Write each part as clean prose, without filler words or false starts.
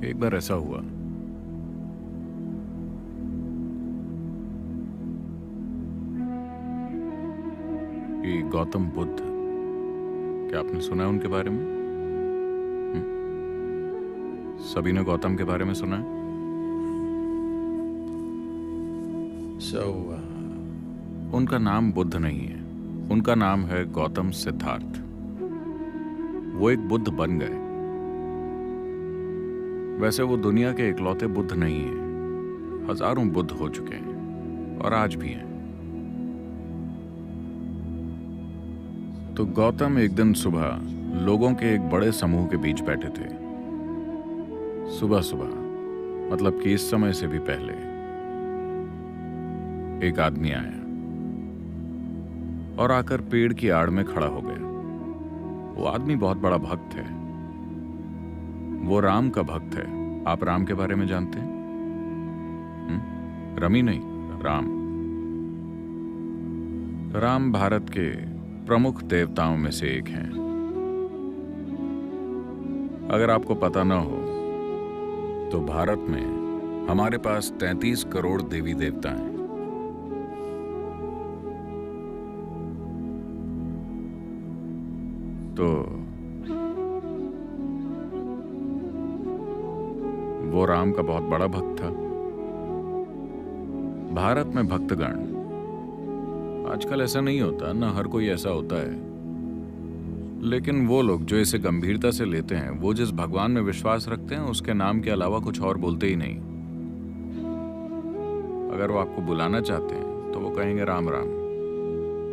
एक बार ऐसा हुआ। कि गौतम बुद्ध, क्या आपने सुना है उनके बारे में? सभी ने गौतम के बारे में सुना है। So, उनका नाम बुद्ध नहीं है, उनका नाम है गौतम सिद्धार्थ। वो एक बुद्ध बन गए। वैसे वो दुनिया के इकलौते बुद्ध नहीं हैं। हजारों बुद्ध हो चुके हैं और आज भी हैं। तो गौतम एक दिन सुबह लोगों के एक बड़े समूह के बीच बैठे थे। सुबह सुबह, मतलब कि इस समय से भी पहले, एक आदमी आया और आकर पेड़ की आड़ में खड़ा हो गया। वो आदमी बहुत बड़ा भक्त है। वो राम का भक्त है। आप राम के बारे में जानते हैं? रमी नहीं, राम। राम भारत के प्रमुख देवताओं में से एक हैं। अगर आपको पता न हो तो भारत में हमारे पास 33 करोड़ देवी देवता हैं। तो वो राम का बहुत बड़ा भक्त था। भारत में भक्तगण, आजकल ऐसा नहीं होता, ना हर कोई ऐसा होता है, लेकिन वो लोग जो इसे गंभीरता से लेते हैं, वो जिस भगवान में विश्वास रखते हैं उसके नाम के अलावा कुछ और बोलते ही नहीं। अगर वो आपको बुलाना चाहते हैं तो वो कहेंगे राम राम।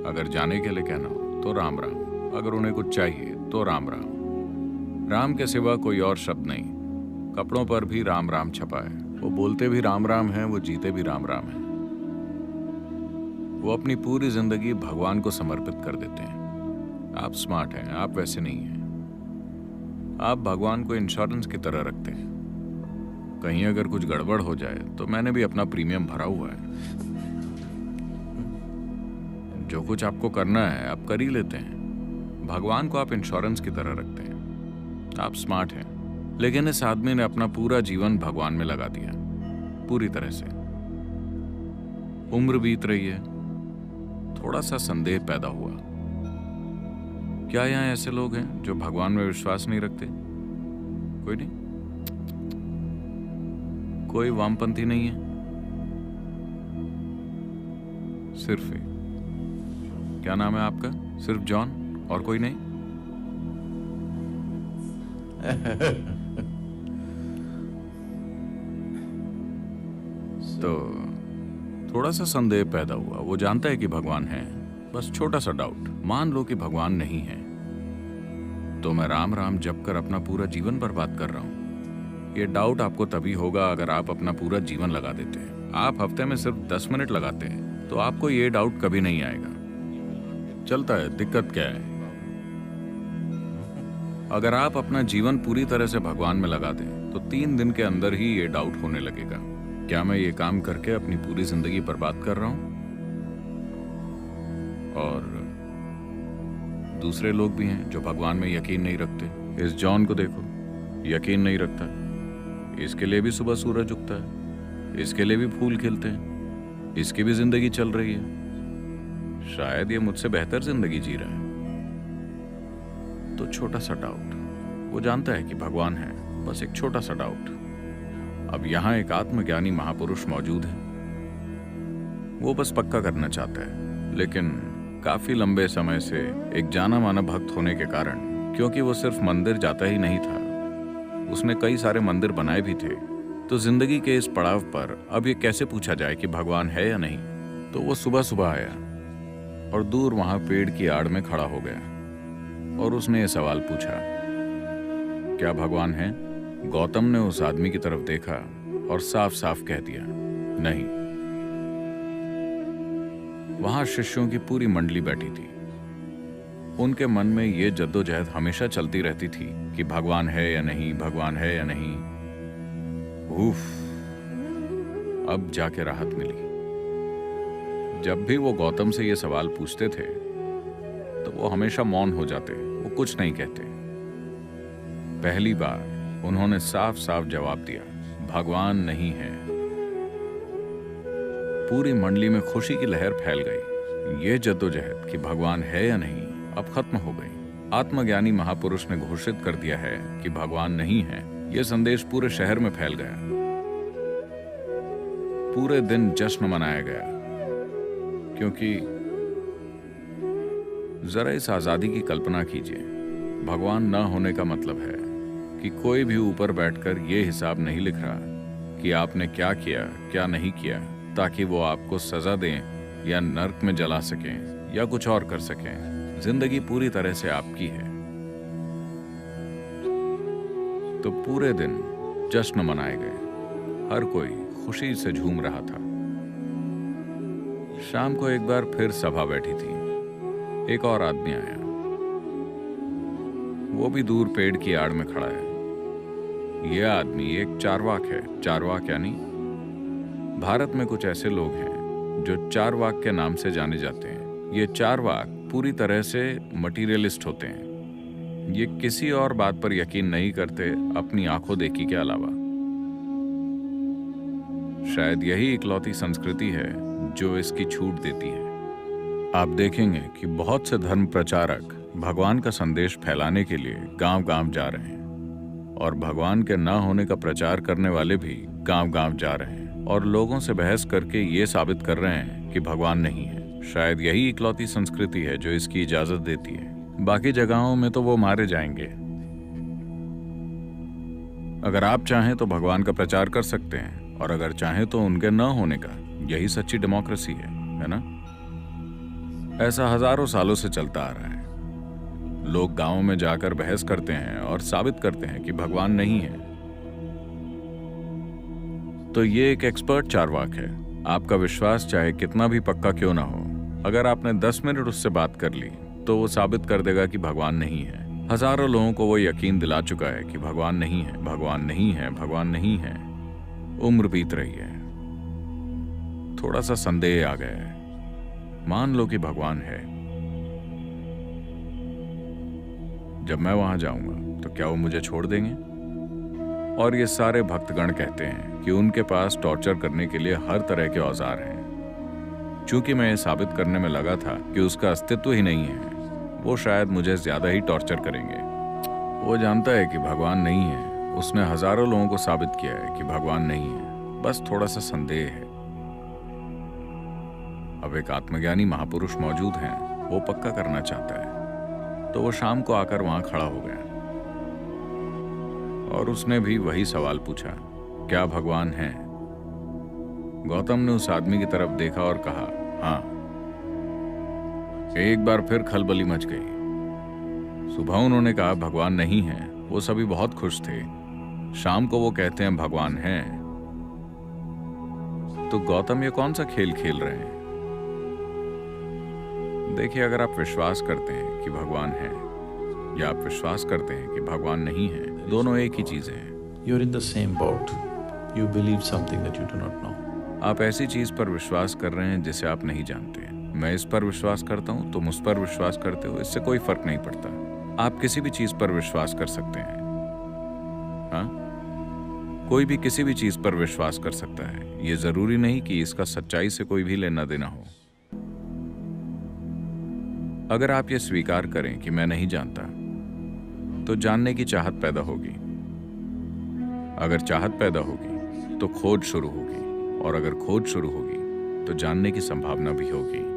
अगर जाने के लिए कहना हो तो राम राम। अगर उन्हें कुछ चाहिए तो राम राम। राम के सिवा कोई और शब्द नहीं। कपड़ों पर भी राम राम छपा है। वो बोलते भी राम राम हैं, वो जीते भी राम राम हैं। वो अपनी पूरी जिंदगी भगवान को समर्पित कर देते हैं। आप स्मार्ट हैं, आप वैसे नहीं हैं। आप भगवान को इंश्योरेंस की तरह रखते हैं। कहीं अगर कुछ गड़बड़ हो जाए तो मैंने भी अपना प्रीमियम भरा हुआ है। जो कुछ आपको करना है आप कर ही लेते हैं। भगवान को आप इंश्योरेंस की तरह रखते हैं। आप स्मार्ट हैं, लेकिन इस आदमी ने अपना पूरा जीवन भगवान में लगा दिया, पूरी तरह से। उम्र बीत रही है, थोड़ा सा संदेह पैदा हुआ। क्या यहां ऐसे लोग हैं जो भगवान में विश्वास नहीं रखते? कोई नहीं? कोई वामपंथी नहीं है? सिर्फ एक। क्या नाम है आपका? सिर्फ जॉन और कोई नहीं? तो थोड़ा सा संदेह पैदा हुआ। वो जानता है कि भगवान है, बस छोटा सा डाउट। मान लो कि भगवान नहीं है, तो मैं राम राम जप कर अपना पूरा जीवन बर्बाद कर रहा हूं। ये डाउट आपको तभी होगा अगर आप अपना पूरा जीवन लगा देते हैं। आप हफ्ते में सिर्फ 10 मिनट लगाते हैं तो आपको ये डाउट कभी नहीं आएगा। चलता है, दिक्कत क्या है? अगर आप अपना जीवन पूरी तरह से भगवान में लगा दें तो 3 दिन के अंदर ही ये डाउट होने लगेगा, क्या मैं ये काम करके अपनी पूरी जिंदगी बर्बाद कर रहा हूं? और दूसरे लोग भी हैं जो भगवान में यकीन नहीं रखते। इस जॉन को देखो, यकीन नहीं रखता। इसके लिए भी सुबह सूरज उगता है, इसके लिए भी फूल खिलते हैं, इसकी भी जिंदगी चल रही है। शायद ये मुझसे बेहतर जिंदगी जी रहा है। तो छोटा सा डाउट। वो जानता है कि भगवान है, बस एक छोटा सा डाउट। अब यहां एक आत्मज्ञानी महापुरुष मौजूद है। वो बस पक्का करना चाहता है, लेकिन काफी लंबे समय से एक जाना माना भक्त होने के कारण, क्योंकि वो सिर्फ मंदिर जाता ही नहीं था, उसने कई सारे मंदिर बनाए भी थे। तो जिंदगी के इस पड़ाव पर अब ये कैसे पूछा जाए कि भगवान है या नहीं? तो वो सुबह सुबह आया और दूर वहां पेड़ की आड़ में खड़ा हो गया और उसने ये सवाल पूछा, क्या भगवान है? गौतम ने उस आदमी की तरफ देखा और साफ साफ कह दिया, नहीं। वहां शिष्यों की पूरी मंडली बैठी थी। उनके मन में ये जद्दोजहद हमेशा चलती रहती थी कि भगवान है या नहीं, भगवान है या नहीं। उफ, अब जाके राहत मिली। जब भी वो गौतम से ये सवाल पूछते थे तो वो हमेशा मौन हो जाते, वो कुछ नहीं कहते। पहली बार उन्होंने साफ साफ जवाब दिया, भगवान नहीं है। पूरी मंडली में खुशी की लहर फैल गई। ये जद्दोजहद कि भगवान है या नहीं अब खत्म हो गई। आत्मज्ञानी महापुरुष ने घोषित कर दिया है कि भगवान नहीं है। यह संदेश पूरे शहर में फैल गया। पूरे दिन जश्न मनाया गया, क्योंकि जरा इस आजादी की कल्पना कीजिए। भगवान न होने का मतलब है कि कोई भी ऊपर बैठकर यह हिसाब नहीं लिख रहा कि आपने क्या किया क्या नहीं किया, ताकि वो आपको सजा दें या नर्क में जला सकें या कुछ और कर सकें। जिंदगी पूरी तरह से आपकी है। तो पूरे दिन जश्न मनाए गए। हर कोई खुशी से झूम रहा था। शाम को एक बार फिर सभा बैठी थी। एक और आदमी आया। वो भी दूर पेड़ की आड़ में खड़ा है। यह आदमी एक चारवाक है। चारवाक यानी भारत में कुछ ऐसे लोग हैं जो चारवाक के नाम से जाने जाते हैं। ये चारवाक पूरी तरह से मटीरियलिस्ट होते हैं। ये किसी और बात पर यकीन नहीं करते अपनी आंखों देखी के अलावा। शायद यही इकलौती संस्कृति है जो इसकी छूट देती है। आप देखेंगे कि बहुत से धर्म प्रचारक भगवान का संदेश फैलाने के लिए गांव-गांव जा रहे हैं, और भगवान के न होने का प्रचार करने वाले भी गांव-गांव जा रहे हैं और लोगों से बहस करके ये साबित कर रहे हैं कि भगवान नहीं है। शायद यही इकलौती संस्कृति है जो इसकी इजाजत देती है। बाकी जगहों में तो वो मारे जाएंगे। अगर आप चाहें तो भगवान का प्रचार कर सकते हैं, और अगर चाहें तो उनके न होने का। यही सच्ची डेमोक्रेसी है ना? ऐसा हजारों सालों से चलता आ रहा है। लोग गांवों में जाकर बहस करते हैं और साबित करते हैं कि भगवान नहीं है। तो ये एक एक्सपर्ट चारवाक है। आपका विश्वास चाहे कितना भी पक्का क्यों ना हो, अगर आपने 10 मिनट उससे बात कर ली तो वो साबित कर देगा कि भगवान नहीं है। हजारों लोगों को वो यकीन दिला चुका है कि भगवान नहीं है, भगवान नहीं है, भगवान नहीं है। उम्र बीत रही है। थोड़ा सा संदेह आ गया है। मान लो कि भगवान है। जब मैं वहां जाऊंगा तो क्या वो मुझे छोड़ देंगे? और ये सारे भक्तगण कहते हैं कि उनके पास टॉर्चर करने के लिए हर तरह के औजार हैं। चूंकि मैं ये साबित करने में लगा था कि उसका अस्तित्व ही नहीं है, वो शायद मुझे ज्यादा ही टॉर्चर करेंगे। वो जानता है कि भगवान नहीं है। उसने हजारों लोगों को साबित किया है कि भगवान नहीं है। बस थोड़ा सा संदेह है। अब एक आत्मज्ञानी महापुरुष मौजूद हैं। वो पक्का करना चाहता है। तो वो शाम को आकर वहां खड़ा हो गया और उसने भी वही सवाल पूछा, क्या भगवान है? गौतम ने उस आदमी की तरफ देखा और कहा, हाँ। एक बार फिर खलबली मच गई। सुबह उन्होंने कहा भगवान नहीं है। वो सभी बहुत खुश थे। शाम को वो कहते हैं भगवान है। तो गौतम ये कौन सा खेल खेल रहे हैं? देखिए, अगर आप विश्वास करते हैं कि भगवान है या आप विश्वास करते हैं कि भगवान नहीं है, दोनों एक ही चीजें हैं। You're in the same boat. You believe something that you do not know. आप ऐसी चीज पर विश्वास कर रहे हैं जिसे आप नहीं जानते। मैं इस पर विश्वास करता हूं, तुम उस पर विश्वास करते हो, इससे कोई फर्क नहीं पड़ता। आप किसी भी चीज पर विश्वास कर सकते हैं। हाँ, कोई भी किसी भी चीज पर विश्वास कर सकता है। ये जरूरी नहीं कि इसका सच्चाई से कोई भी लेना देना हो। अगर आप ये स्वीकार करें कि मैं नहीं जानता, तो जानने की चाहत पैदा होगी। अगर चाहत पैदा होगी तो खोज शुरू होगी, और अगर खोज शुरू होगी तो जानने की संभावना भी होगी।